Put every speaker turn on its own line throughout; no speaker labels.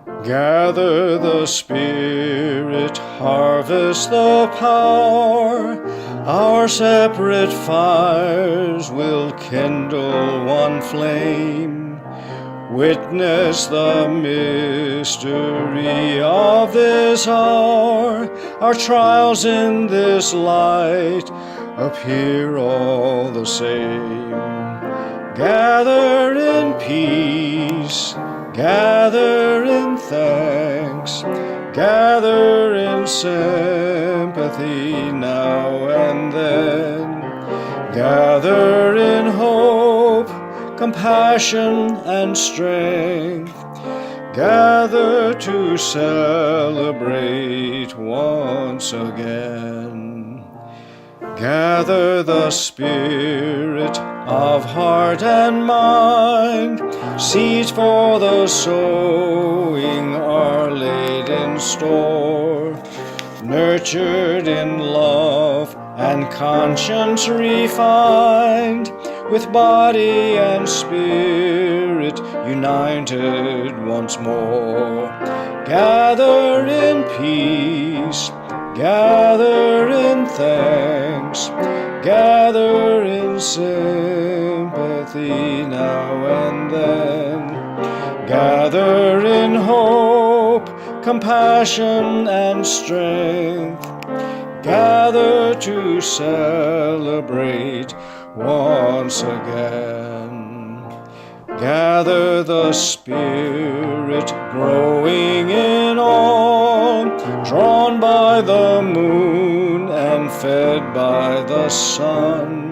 Gather the Spirit, harvest the power. Our separate fires will kindle one flame. Witness the mystery of this hour. Our trials in this light appear all the same. Gather in peace, gather in thanks, gather in sympathy now and then. Gather in hope, compassion and strength. Gather to celebrate once again. Gather the Spirit of heart and mind. Seeds for the sowing are laid in store. Nurtured in love and conscience refined, with body and spirit united once more. Gather in peace, gather in thanks, gather in sympathy now and then. Gather in hope, compassion and strength. Gather to celebrate once again. Gather the Spirit growing in all, drawn by the moon and fed by the sun.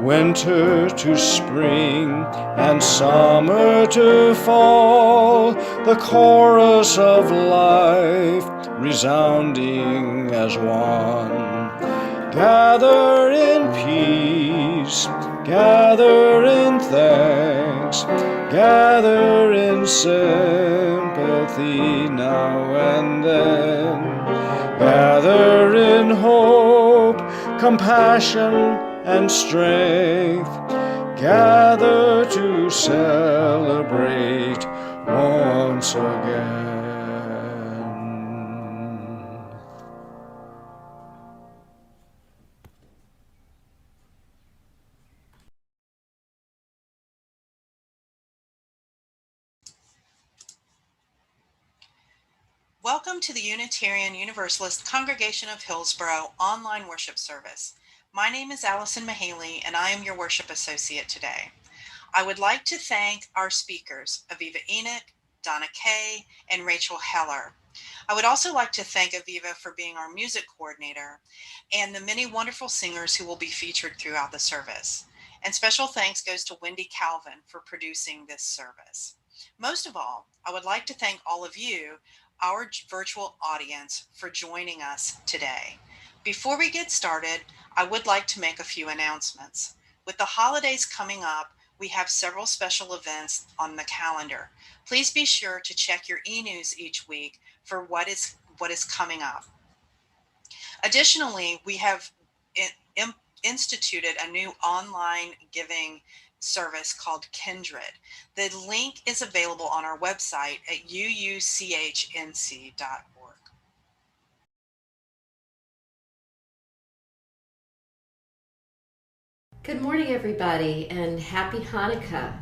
Winter to spring and summer to fall, the chorus of life resounding as one. Gather in peace, gather in thanks, gather in sympathy now and then. Gather in hope, compassion and strength. Gather to celebrate once again.
Welcome to the Unitarian Universalist Congregation of Hillsborough online worship service. My name is Allison Mahaley, and I am your worship associate today. I would like to thank our speakers, Aviva Enoch, Donna Kay, and Rachel Heller. I would also like to thank Aviva for being our music coordinator and the many wonderful singers who will be featured throughout the service. And special thanks goes to Wendy Calvin for producing this service. Most of all, I would like to thank all of you, our virtual audience, for joining us today. Before we get started, I would like to make a few announcements. With the holidays coming up, we have several special events on the calendar. Please be sure to check your e-news each week for what is coming up. Additionally, we have instituted a new online giving service called Kindred. The link is available on our website at uuchnc.org.
Good morning, everybody, and happy Hanukkah.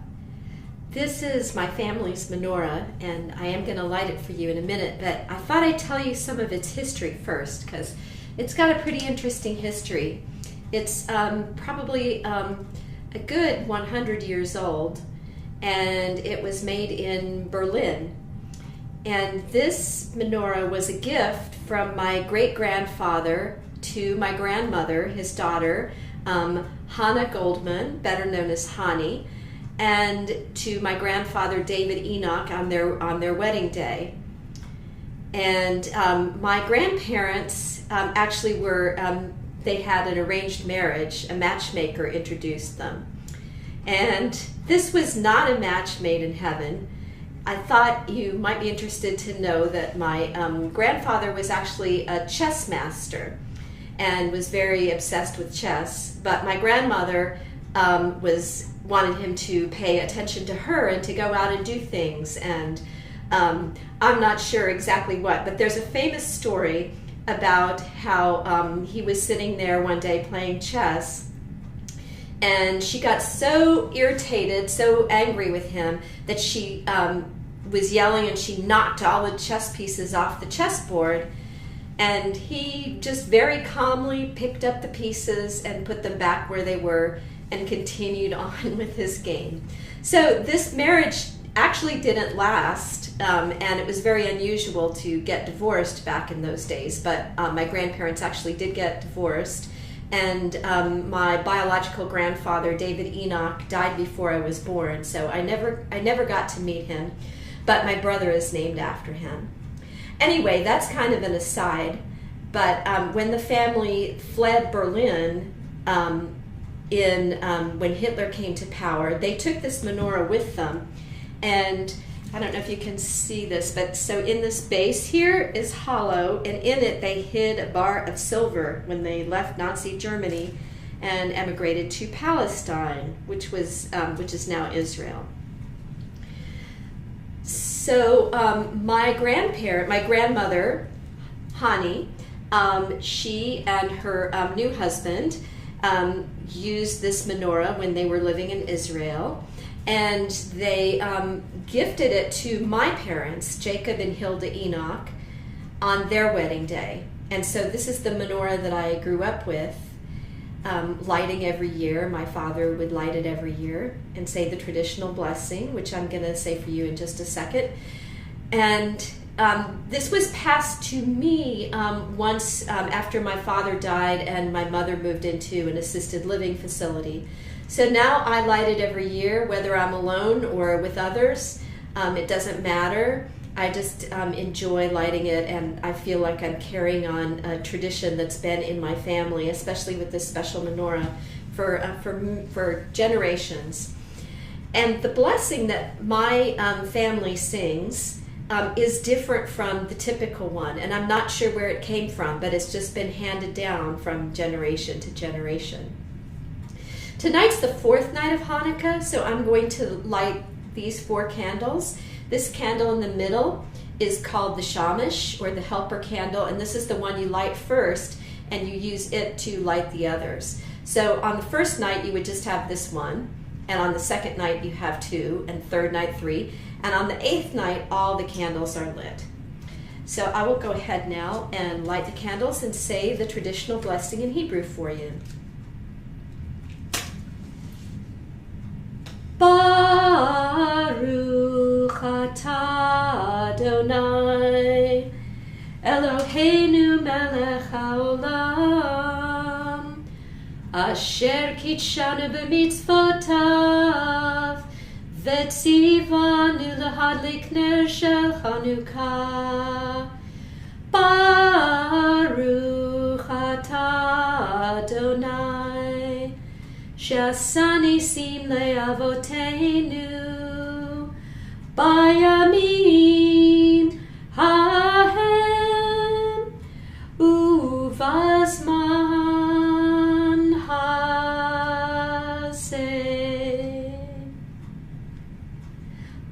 This is my family's menorah, and I am going to light it for you in a minute, but I thought I'd tell you some of its history first, because it's got a pretty interesting history. It's probably a good 100 years old, and it was made in Berlin. And this menorah was a gift from my great-grandfather to my grandmother, his daughter, Hannah Goldman, better known as Hani, and to my grandfather David Enoch on their wedding day. And my grandparents actually were they had an arranged marriage. A matchmaker introduced them, and this was not a match made in heaven. I thought you might be interested to know that my grandfather was actually a chess master and was very obsessed with chess, but my grandmother wanted him to pay attention to her and to go out and do things. And I'm not sure exactly what, but there's a famous story about how he was sitting there one day playing chess, and she got so irritated, so angry with him, that she was yelling, and she knocked all the chess pieces off the chessboard. And he just very calmly picked up the pieces and put them back where they were and continued on with his game. So this marriage actually didn't last, and it was very unusual to get divorced back in those days. But my grandparents actually did get divorced, and my biological grandfather, David Enoch, died before I was born. So I never got to meet him, but my brother is named after him. Anyway, that's kind of an aside, but when the family fled Berlin when Hitler came to power, they took this menorah with them, and I don't know if you can see this, but so in this base here is hollow, and in it they hid a bar of silver when they left Nazi Germany and emigrated to Palestine, which is now Israel. So my grandmother, Hani, she and her new husband used this menorah when they were living in Israel, and they gifted it to my parents, Jacob and Hilda Enoch, on their wedding day. And so this is the menorah that I grew up with, lighting every year. My father would light it every year and say the traditional blessing, which I'm going to say for you in just a second. And this was passed to me once after my father died and my mother moved into an assisted living facility. So now I light it every year, whether I'm alone or with others. It doesn't matter. I just enjoy lighting it, and I feel like I'm carrying on a tradition that's been in my family, especially with this special menorah, for generations. And the blessing that my family sings is different from the typical one, and I'm not sure where it came from, but it's just been handed down from generation to generation. Tonight's the fourth night of Hanukkah, so I'm going to light these 4 candles. This candle in the middle is called the shamash, or the helper candle, and this is the one you light first, and you use it to light the others. So on the first night you would just have this one, and on the second night you have 2, and third night 3, and on the 8th night all the candles are lit. So I will go ahead now and light the candles and say the traditional blessing in Hebrew for you. Baruch atah Adonai Eloheinu melech haolam asher kitshanu b'mitzvotav v'tzivanu lahadlik ner shel Hanukkah. Baruch atah Adonai Shasani sim le'avoteinu bayamim hahem uvazman hazeh.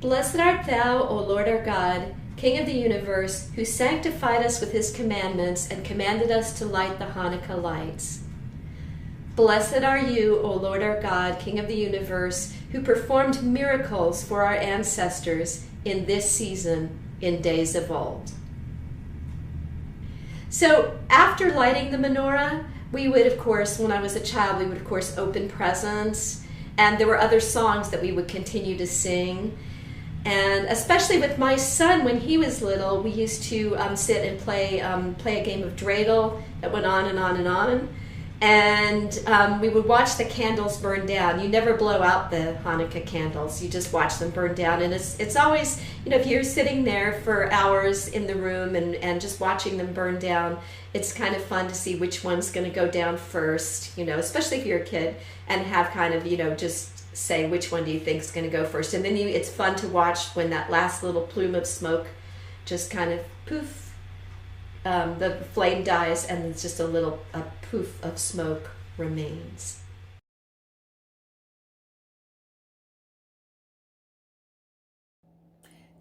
Blessed art thou, O Lord our God, King of the universe, who sanctified us with his commandments and commanded us to light the Hanukkah lights. Blessed are you, O Lord our God, King of the universe, who performed miracles for our ancestors in this season, in days of old. So after lighting the menorah, we would, of course, when I was a child, we would, of course, open presents, and there were other songs that we would continue to sing. And especially with my son, when he was little, we used to sit and play a game of dreidel that went on and on and on. And we would watch the candles burn down. You never blow out the Hanukkah candles. You just watch them burn down. And it's always, if you're sitting there for hours in the room and just watching them burn down, it's kind of fun to see which one's going to go down first, especially if you're a kid, and have kind of, just say which one do you think is going to go first. And then it's fun to watch when that last little plume of smoke just kind of poof, the flame dies, and it's just a poof of smoke remains.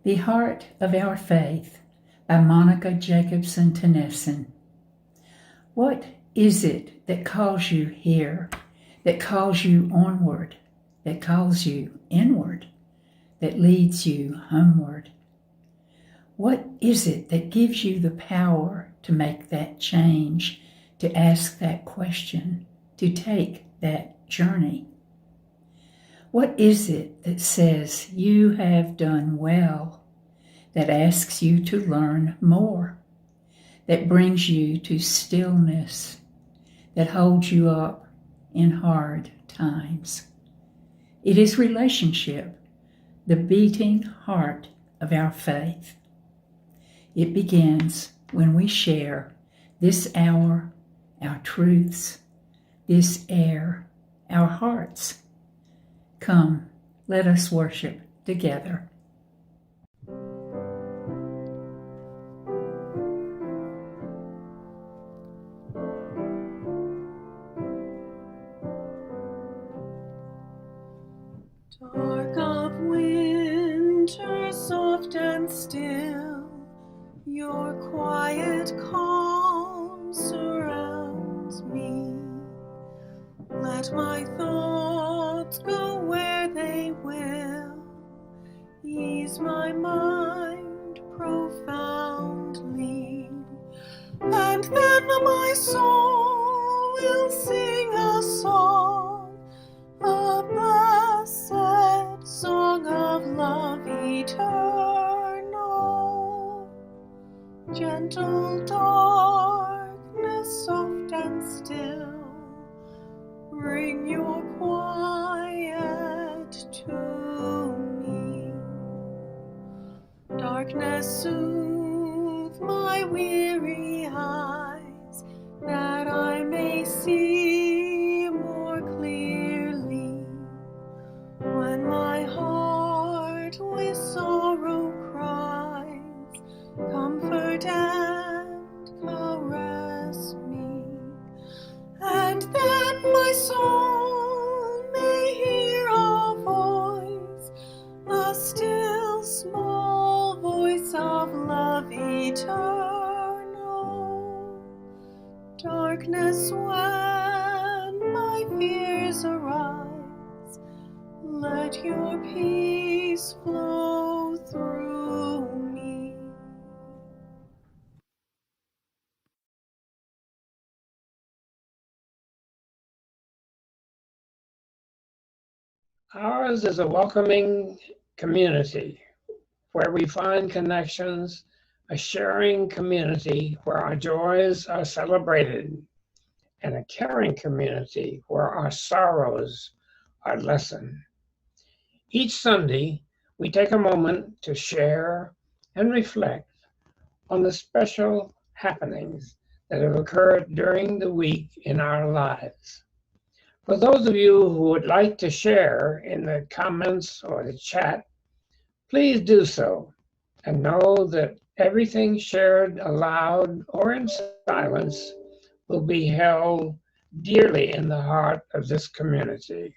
The Heart of Our Faith by Monica Jacobson Tennyson. What is it that calls you here, that calls you onward, that calls you inward, that leads you homeward? What is it that gives you the power to make that change, to ask that question, to take that journey? What is it that says you have done well, that asks you to learn more, that brings you to stillness, that holds you up in hard times? It is relationship, the beating heart of our faith. It begins when we share this hour, our truths, this air, our hearts. Come, let us worship together.
Dark of winter, soft and still, your quiet calm surrounds me. Let my thoughts go where they will, ease my mind profoundly, and then my soul will sing a song, a blessed song of love eternal. Gentle darkness, soft and still, bring your quiet to me. Darkness, soothe my weary eyes, that I may see more clearly. When my heart with sorrow cries, comfort and caress me, and then my soul may hear a voice, a still small voice of love eternal. Darkness, when my fears arise, let your peace flow through me.
Ours is a welcoming community where we find connections, a sharing community where our joys are celebrated, and a caring community where our sorrows are lessened. Each Sunday, we take a moment to share and reflect on the special happenings that have occurred during the week in our lives. For those of you who would like to share in the comments or the chat, please do so, and know that everything shared aloud or in silence will be held dearly in the heart of this community.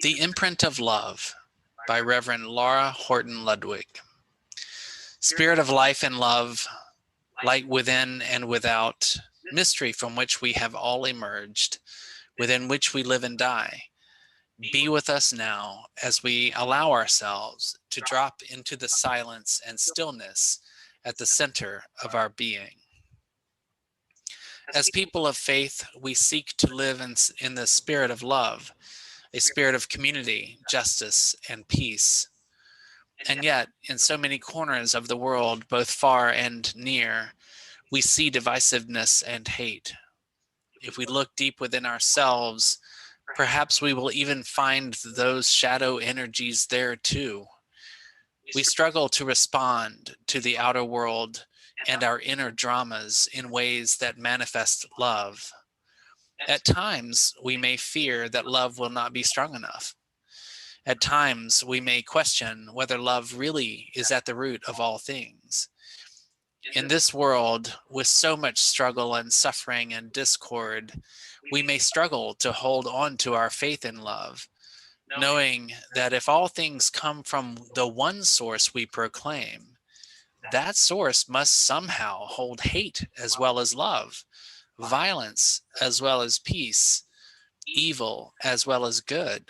The Imprint of Love by Reverend Laura Horton Ludwig. Spirit of life and love, light within and without, mystery from which we have all emerged, within which we live and die. Be with us now as we allow ourselves to drop into the silence and stillness at the center of our being. As people of faith, we seek to live in the spirit of love, a spirit of community, justice, and peace. And yet, in so many corners of the world, both far and near, we see divisiveness and hate. If we look deep within ourselves, perhaps we will even find those shadow energies there too. We struggle to respond to the outer world and our inner dramas in ways that manifest love. At times, we may fear that love will not be strong enough. At times, we may question whether love really is at the root of all things. In this world, with so much struggle and suffering and discord, we may struggle to hold on to our faith in love, knowing that if all things come from the one source we proclaim, that source must somehow hold hate as well as love, violence as well as peace, evil as well as good.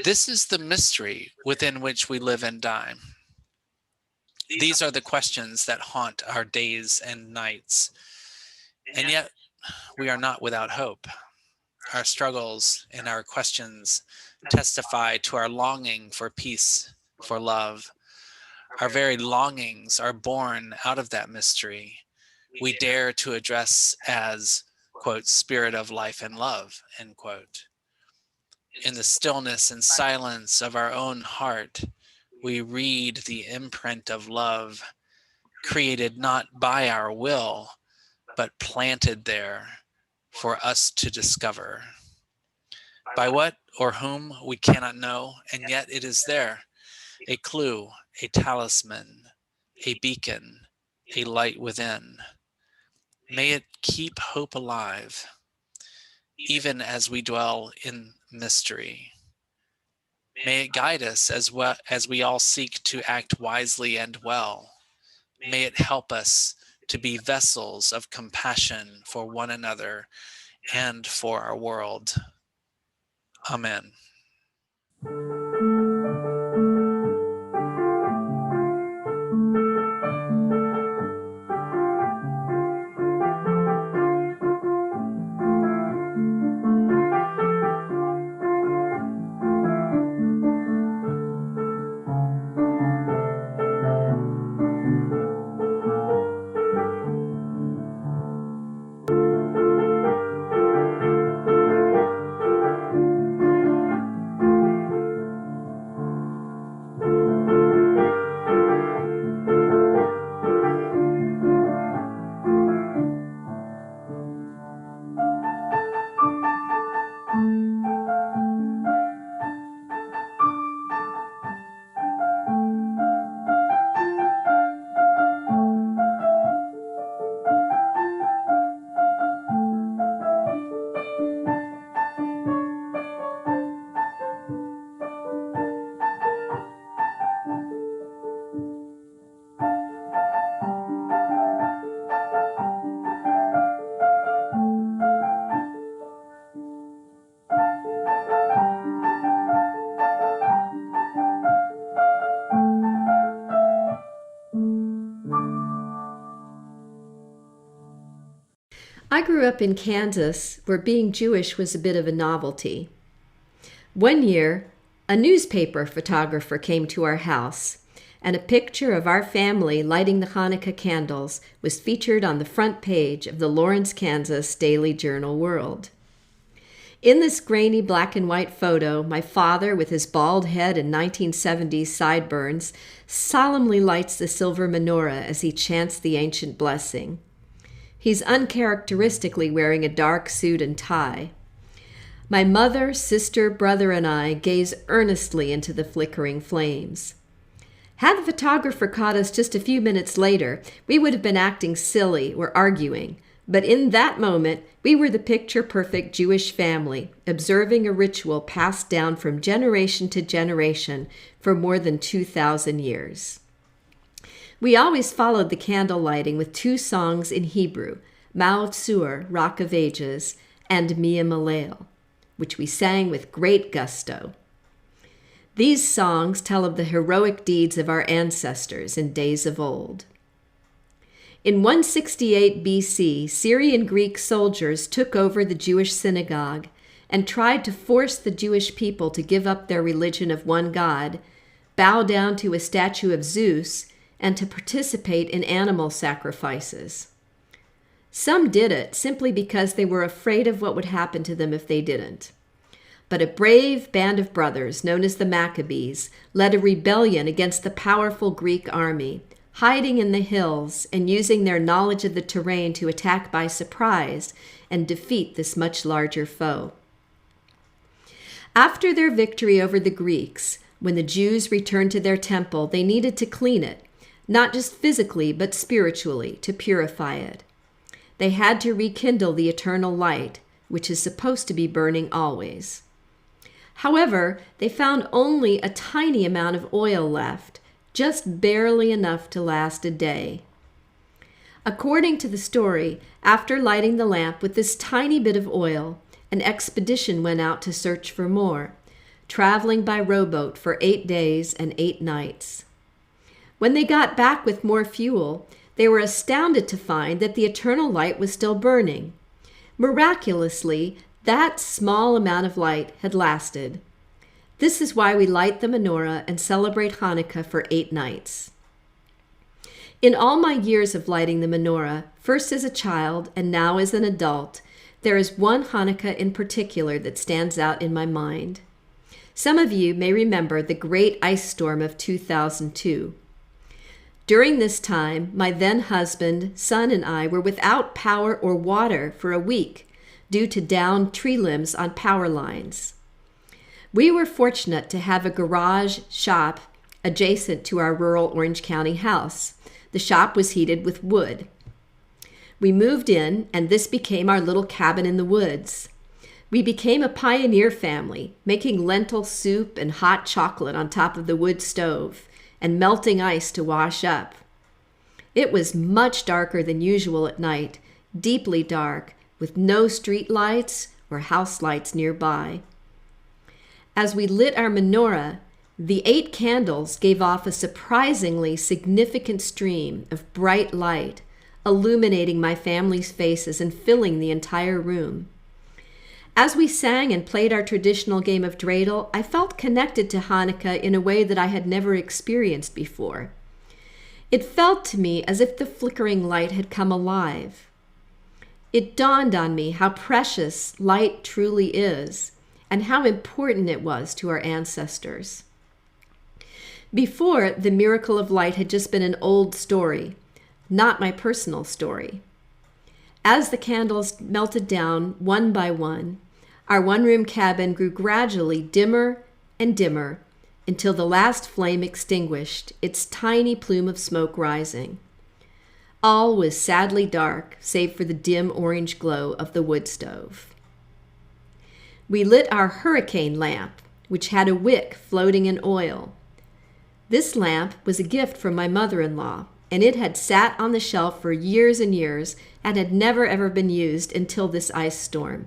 This is the mystery within which we live and die. These are the questions that haunt our days and nights. And yet, we are not without hope. Our struggles and our questions testify to our longing for peace, for love. Our very longings are born out of that mystery. We dare to address as, quote, spirit of life and love, end quote. In the stillness and silence of our own heart, we read the imprint of love, created not by our will, but planted there for us to discover. By what or whom we cannot know, and yet it is there, a clue, a talisman, a beacon, a light within. May it keep hope alive, even as we dwell in mystery. May it guide us as we all seek to act wisely and well. May it help us to be vessels of compassion for one another and for our world. Amen.
I grew up in Kansas, where being Jewish was a bit of a novelty. One year, a newspaper photographer came to our house, and a picture of our family lighting the Hanukkah candles was featured on the front page of the Lawrence, Kansas Daily Journal World. In this grainy black and white photo, my father, with his bald head and 1970s sideburns, solemnly lights the silver menorah as he chants the ancient blessing. He's uncharacteristically wearing a dark suit and tie. My mother, sister, brother, and I gaze earnestly into the flickering flames. Had the photographer caught us just a few minutes later, we would have been acting silly or arguing. But in that moment, we were the picture-perfect Jewish family, observing a ritual passed down from generation to generation for more than 2,000 years. We always followed the candle lighting with two songs in Hebrew, Ma'od Sur, Rock of Ages, and Mia Malel. which we sang with great gusto. These songs tell of the heroic deeds of our ancestors in days of old. In 168 BC, Syrian Greek soldiers took over the Jewish synagogue and tried to force the Jewish people to give up their religion of one God, bow down to a statue of Zeus, and to participate in animal sacrifices. Some did it simply because they were afraid of what would happen to them if they didn't. But a brave band of brothers, known as the Maccabees, led a rebellion against the powerful Greek army, hiding in the hills and using their knowledge of the terrain to attack by surprise and defeat this much larger foe. After their victory over the Greeks, when the Jews returned to their temple, they needed to clean it, not just physically, but spiritually, to purify it. They had to rekindle the eternal light, which is supposed to be burning always. However, they found only a tiny amount of oil left, just barely enough to last a day. According to the story, after lighting the lamp with this tiny bit of oil, an expedition went out to search for more, traveling by rowboat for 8 days and 8 nights. When they got back with more fuel, they were astounded to find that the eternal light was still burning. Miraculously, that small amount of light had lasted. This is why we light the menorah and celebrate Hanukkah for 8 nights. In all my years of lighting the menorah, first as a child and now as an adult, there is one Hanukkah in particular that stands out in my mind. Some of you may remember the great ice storm of 2002. During this time, my then husband, son, and I were without power or water for a week due to downed tree limbs on power lines. We were fortunate to have a garage shop adjacent to our rural Orange County house. The shop was heated with wood. We moved in, and this became our little cabin in the woods. We became a pioneer family, making lentil soup and hot chocolate on top of the wood stove and melting ice to wash up. It was much darker than usual at night, deeply dark, with no street lights or house lights nearby. As we lit our menorah, the 8 candles gave off a surprisingly significant stream of bright light, illuminating my family's faces and filling the entire room. As we sang and played our traditional game of dreidel, I felt connected to Hanukkah in a way that I had never experienced before. It felt to me as if the flickering light had come alive. It dawned on me how precious light truly is, and how important it was to our ancestors. Before, the miracle of light had just been an old story, not my personal story. As the candles melted down one by one, our one-room cabin grew gradually dimmer and dimmer until the last flame extinguished, its tiny plume of smoke rising. All was sadly dark, save for the dim orange glow of the wood stove. We lit our hurricane lamp, which had a wick floating in oil. This lamp was a gift from my mother-in-law, and it had sat on the shelf for years and years and had never ever been used until this ice storm.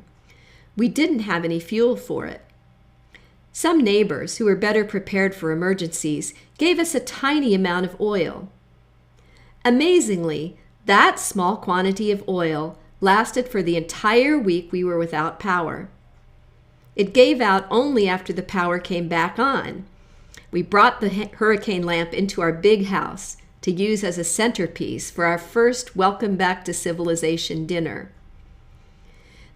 We didn't have any fuel for it. Some neighbors, who were better prepared for emergencies, gave us a tiny amount of oil. Amazingly, that small quantity of oil lasted for the entire week we were without power. It gave out only after the power came back on. We brought the hurricane lamp into our big house to use as a centerpiece for our first Welcome Back to Civilization dinner.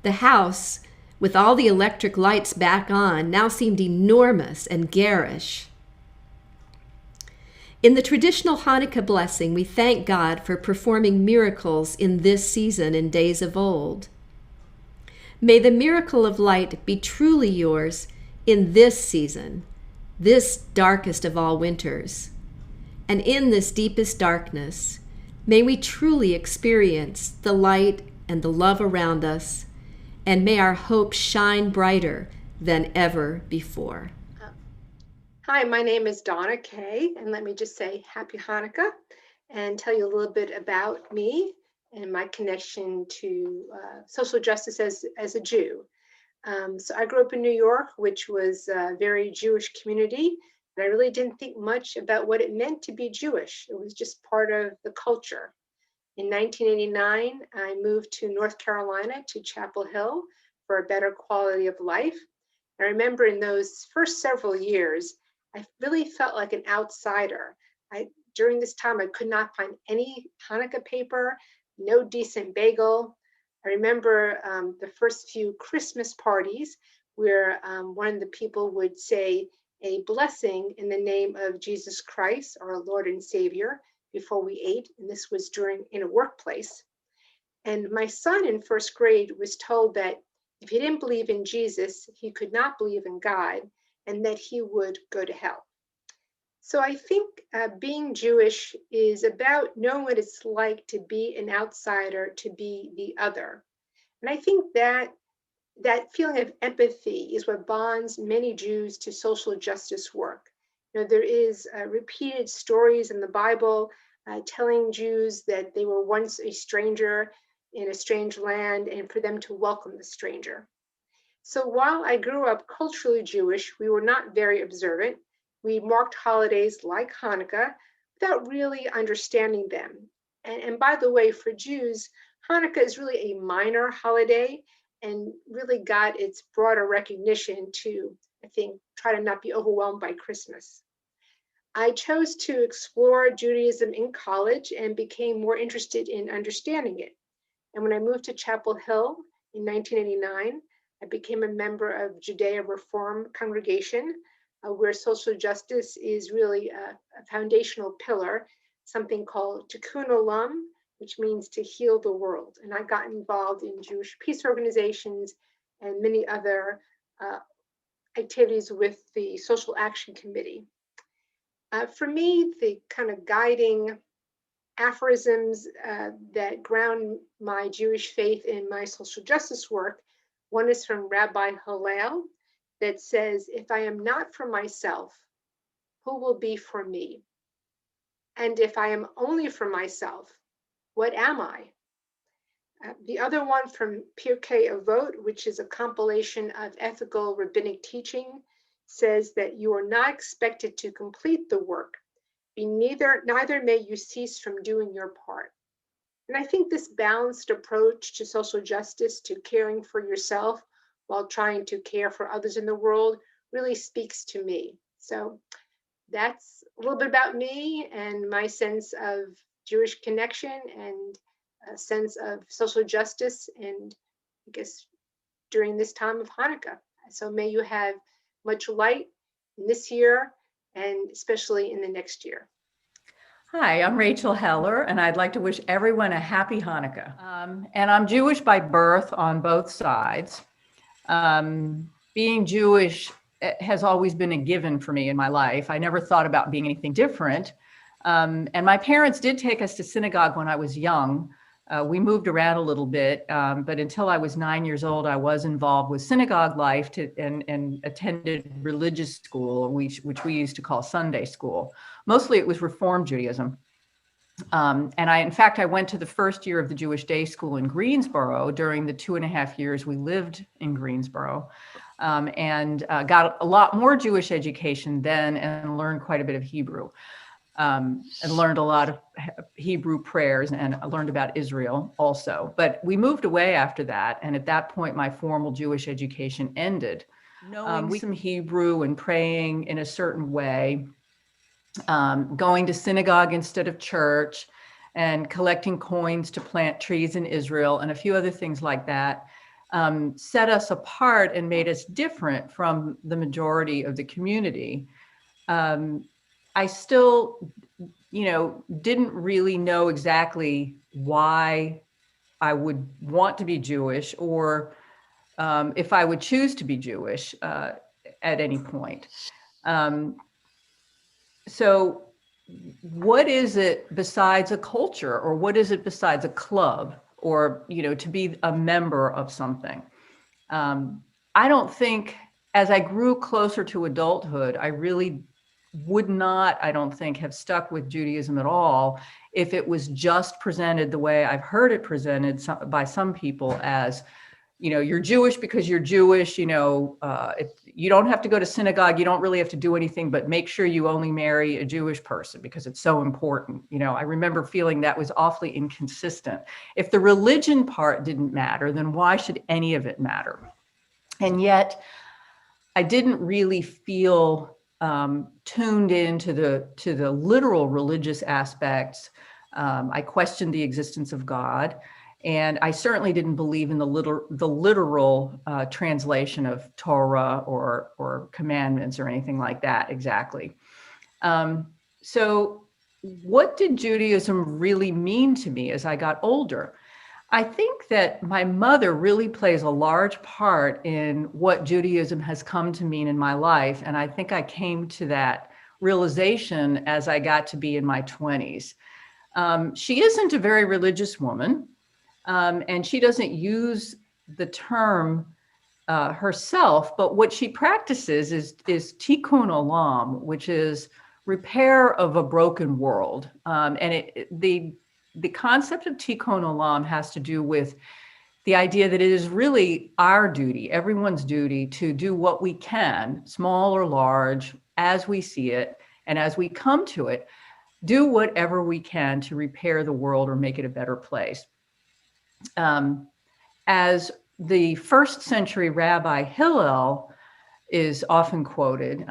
The house, with all the electric lights back on, now seemed enormous and garish. In the traditional Hanukkah blessing, we thank God for performing miracles in this season in days of old. May the miracle of light be truly yours in this season, this darkest of all winters. And in this deepest darkness, may we truly experience the light and the love around us, and may our hope shine brighter than ever before.
Hi, my name is Donna Kay, and let me just say Happy Hanukkah and tell you a little bit about me and my connection to social justice as a Jew. So I grew up in New York, which was a very Jewish community. And I really didn't think much about what it meant to be Jewish. It was just part of the culture. In 1989, I moved to North Carolina to Chapel Hill for a better quality of life. I remember in those first several years, I really felt like an outsider. During this time, I could not find any Hanukkah paper, no decent bagel. I remember the first few Christmas parties where one of the people would say a blessing in the name of Jesus Christ, our Lord and Savior, before we ate. And this was in a workplace. And my son in first grade was told that if he didn't believe in Jesus, he could not believe in God, and that he would go to hell. So I think being Jewish is about knowing what it's like to be an outsider, to be the other. And I think that feeling of empathy is what bonds many Jews to social justice work. There is repeated stories in the Bible telling Jews that they were once a stranger in a strange land, and for them to welcome the stranger. So while I grew up culturally Jewish, we were not very observant. We marked holidays like Hanukkah without really understanding them. And by the way, for Jews, Hanukkah is really a minor holiday and really got its broader recognition to, I think, try to not be overwhelmed by Christmas. I chose to explore Judaism in college and became more interested in understanding it. And when I moved to Chapel Hill in 1989, I became a member of Judea Reform congregation, where social justice is really a foundational pillar, something called Tikkun Olam, which means to heal the world. And I got involved in Jewish peace organizations and many other activities with the Social Action Committee. For me, the kind of guiding aphorisms that ground my Jewish faith in my social justice work, one is from Rabbi Hillel that says, if I am not for myself, who will be for me? And if I am only for myself, what am I? The other one from Pirkei Avot, which is a compilation of ethical rabbinic teaching, says that you are not expected to complete the work. Neither may you cease from doing your part. And I think this balanced approach to social justice, to caring for yourself while trying to care for others in the world, really speaks to me. So that's a little bit about me and my sense of Jewish connection and a sense of social justice, and I guess during this time of Hanukkah. So may you have much light in this year and especially in the next year.
Hi, I'm Rachel Heller, and I'd like to wish everyone a happy Hanukkah. And I'm Jewish by birth on both sides. Being Jewish has always been a given for me in my life. I never thought about being anything different. And my parents did take us to synagogue when I was young. We moved around a little bit, but until I was 9 years old, I was involved with synagogue life and attended religious school, which we used to call Sunday school. Mostly it was Reform Judaism. And in fact, I went to the first year of the Jewish Day School in Greensboro during the 2.5 years we lived in Greensboro, and got a lot more Jewish education then and learned quite a bit of Hebrew. And learned a lot of Hebrew prayers, and I learned about Israel also. But we moved away after that. And at that point, my formal Jewish education ended. Knowing some Hebrew and praying in a certain way, going to synagogue instead of church, and collecting coins to plant trees in Israel, and a few other things like that, set us apart and made us different from the majority of the community. I still, didn't really know exactly why I would want to be Jewish, or if I would choose to be Jewish at any point. So what is it besides a culture, or what is it besides a club, or, to be a member of something? I don't think, as I grew closer to adulthood, I really would not, I don't think, have stuck with Judaism at all if it was just presented the way I've heard it presented by some people as, you're Jewish because you're Jewish, you don't have to go to synagogue. You don't really have to do anything, but make sure you only marry a Jewish person because it's so important. I remember feeling that was awfully inconsistent. If the religion part didn't matter, then why should any of it matter? And yet I didn't really feel tuned into the literal religious aspects. I questioned the existence of God. And I certainly didn't believe in the literal translation of Torah or commandments or anything like that exactly. So what did Judaism really mean to me as I got older? I think that my mother really plays a large part in what Judaism has come to mean in my life. And I think I came to that realization as I got to be in my 20s. She isn't a very religious woman. And she doesn't use the term herself, but what she practices is tikkun olam, which is repair of a broken world. And the concept of tikkun olam has to do with the idea that it is really our duty, everyone's duty, to do what we can, small or large, as we see it, and as we come to it, do whatever we can to repair the world or make it a better place. As the first century Rabbi Hillel is often quoted,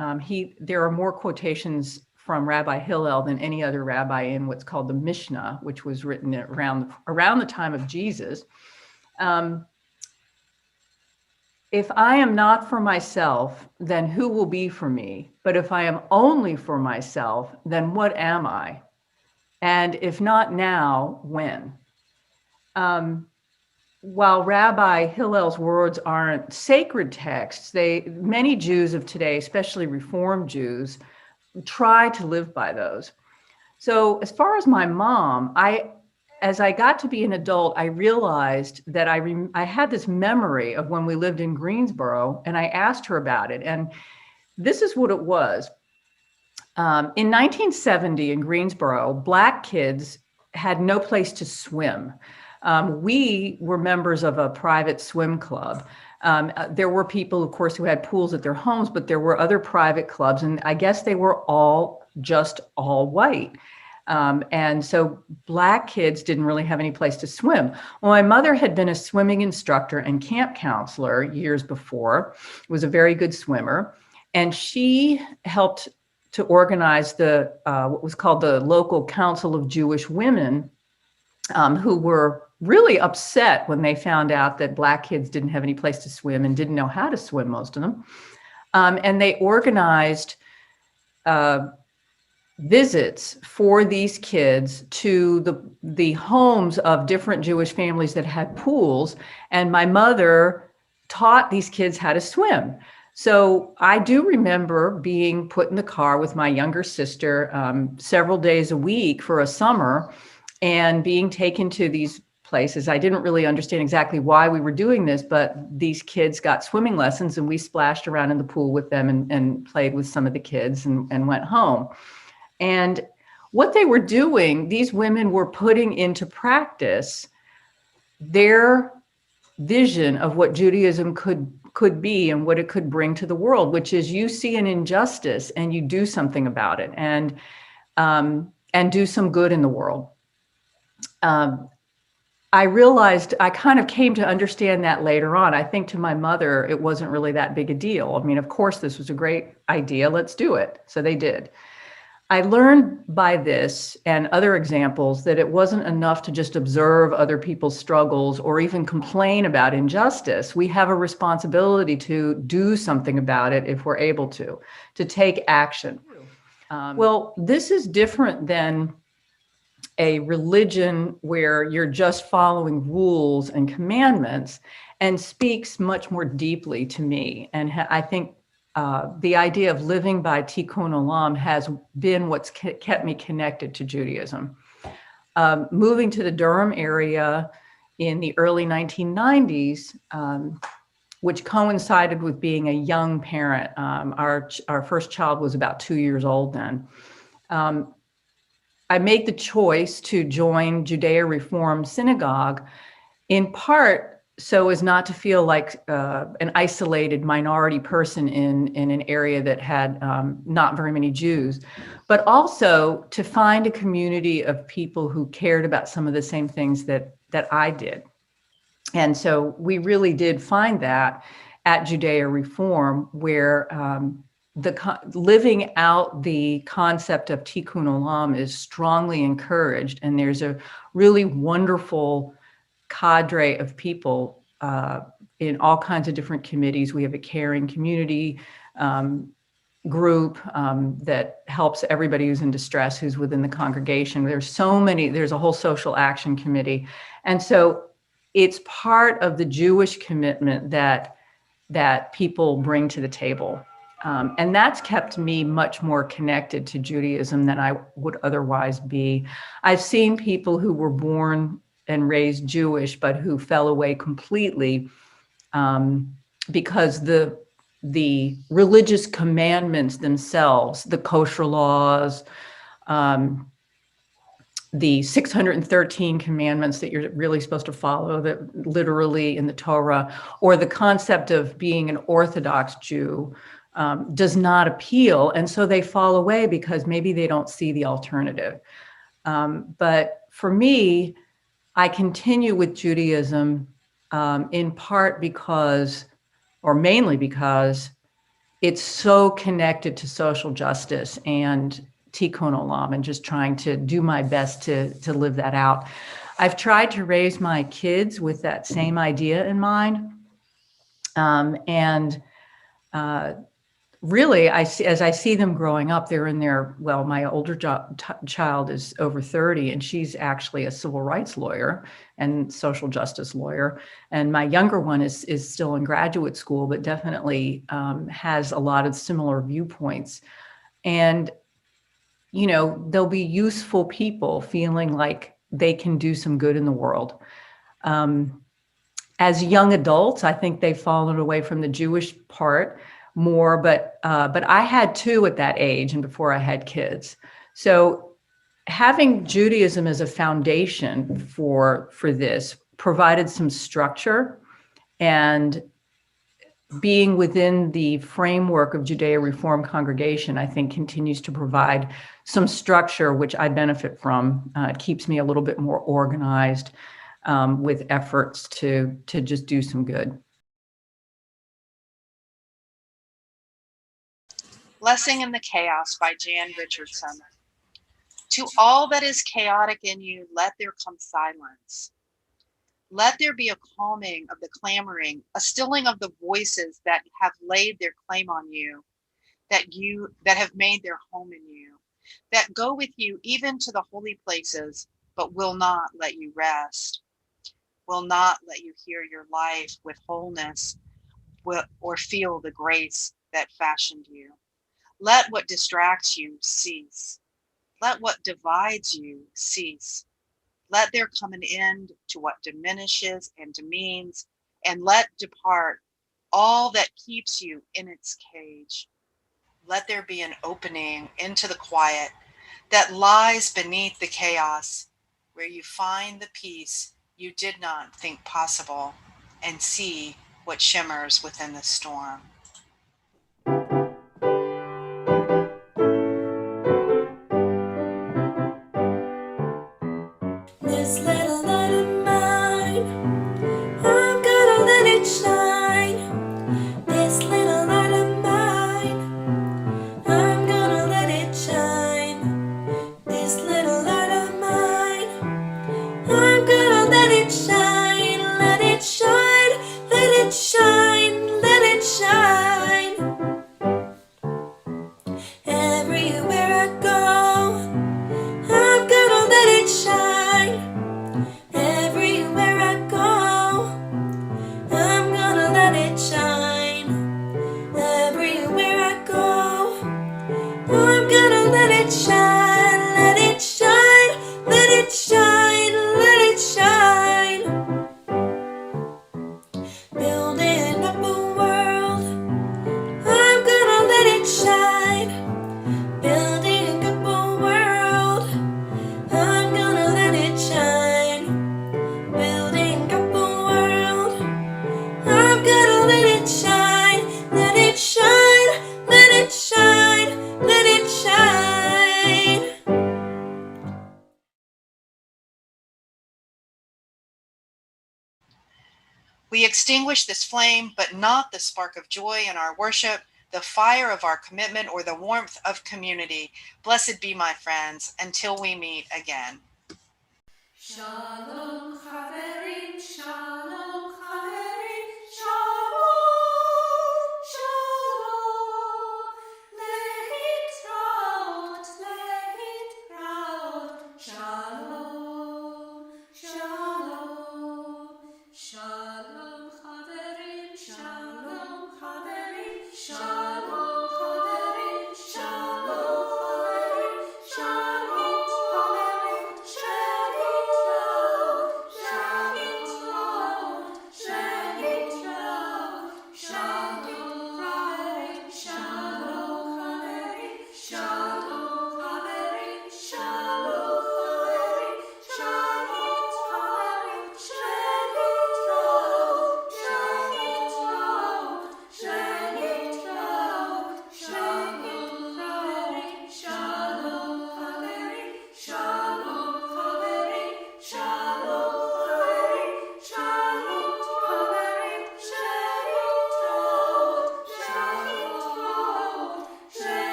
there are more quotations from Rabbi Hillel than any other rabbi in what's called the Mishnah, which was written around the time of Jesus. If I am not for myself, then who will be for me? But if I am only for myself, then what am I? And if not now, when? While Rabbi Hillel's words aren't sacred texts, many Jews of today, especially Reform Jews, try to live by those. So as far as my mom, as I got to be an adult, I realized that I had this memory of when we lived in Greensboro, and I asked her about it. And this is what it was. In 1970 in Greensboro, Black kids had no place to swim. We were members of a private swim club. There were people, of course, who had pools at their homes, but there were other private clubs, and I guess they were all white. And so Black kids didn't really have any place to swim. Well, my mother had been a swimming instructor and camp counselor years before, was a very good swimmer, and she helped to organize what was called the Local Council of Jewish Women, who were really upset when they found out that Black kids didn't have any place to swim and didn't know how to swim, most of them. And they organized visits for these kids to the homes of different Jewish families that had pools. And my mother taught these kids how to swim. So I do remember being put in the car with my younger sister several days a week for a summer and being taken to these places. I didn't really understand exactly why we were doing this, but these kids got swimming lessons and we splashed around in the pool with them and played with some of the kids and went home. And what they were doing, these women were putting into practice their vision of what Judaism could be and what it could bring to the world, which is you see an injustice and you do something about it and do some good in the world. I realized I kind of came to understand that later on. I think to my mother, it wasn't really that big a deal. I mean, of course, this was a great idea. Let's do it. So they did. I learned by this and other examples that it wasn't enough to just observe other people's struggles or even complain about injustice. We have a responsibility to do something about it if we're able to take action. Well, this is different than a religion where you're just following rules and commandments, and speaks much more deeply to me. And I think the idea of living by tikkun olam has been what's kept me connected to Judaism. Moving to the Durham area in the early 1990s, which coincided with being a young parent. Our first child was about 2 years old then. I made the choice to join Judeo Reform Synagogue, in part so as not to feel like an isolated minority person in an area that had not very many Jews, but also to find a community of people who cared about some of the same things that I did. And so we really did find that at Judea Reform, where living out the concept of tikkun olam is strongly encouraged. And there's a really wonderful cadre of people in all kinds of different committees. We have a caring community group that helps everybody who's in distress, who's within the congregation. There's a whole social action committee. And so it's part of the Jewish commitment that people bring to the table. And that's kept me much more connected to Judaism than I would otherwise be. I've seen people who were born and raised Jewish, but who fell away completely because the religious commandments themselves, the kosher laws, the 613 commandments that you're really supposed to follow, that literally in the Torah, or the concept of being an Orthodox Jew does not appeal. And so they fall away because maybe they don't see the alternative. But for me, I continue with Judaism in part because, or mainly because, it's so connected to social justice and tikkun olam, and just trying to do my best to live that out. I've tried to raise my kids with that same idea in mind. Really, as I see them growing up, they're in their, well, my older child is over 30, and she's actually a civil rights lawyer and social justice lawyer. And my younger one is still in graduate school, but definitely has a lot of similar viewpoints. And they'll be useful people feeling like they can do some good in the world. As young adults, I think they've fallen away from the Jewish part more, but I had two at that age and before I had kids. So having Judaism as a foundation for this provided some structure, and being within the framework of Judea Reform congregation, I think continues to provide some structure, which I benefit from. It keeps me a little bit more organized with efforts to just do some good.
Blessing in the Chaos by Jan Richardson. To all that is chaotic in you, let there come silence. Let there be a calming of the clamoring, a stilling of the voices that have laid their claim on you, that have made their home in you, that go with you even to the holy places, but will not let you rest, will not let you hear your life with wholeness, or feel the grace that fashioned you. Let what distracts you cease. Let what divides you cease. Let there come an end to what diminishes and demeans, and let depart all that keeps you in its cage. Let there be an opening into the quiet that lies beneath the chaos, where you find the peace you did not think possible, and see what shimmers within the storm.
This little light of mine, I'm gonna let it shine. This little light of mine, I'm gonna let it shine. This little light of mine, I'm gonna let it shine. Let it shine, let it shine, let it shine. Everywhere I go, I'm gonna let it shine. Everywhere I go, I'm gonna let it shine. Everywhere I go, I'm gonna let it shine. Let it shine, let it shine, let it shine. Building up a world, I'm gonna let it shine. Building up a world, I'm gonna let it shine. Building up a world,
We extinguish this flame, but not the spark of joy in our worship, the fire of our commitment, or the warmth of community. Blessed be my friends, until we meet again.
Shalom, Chaverim, Shalom.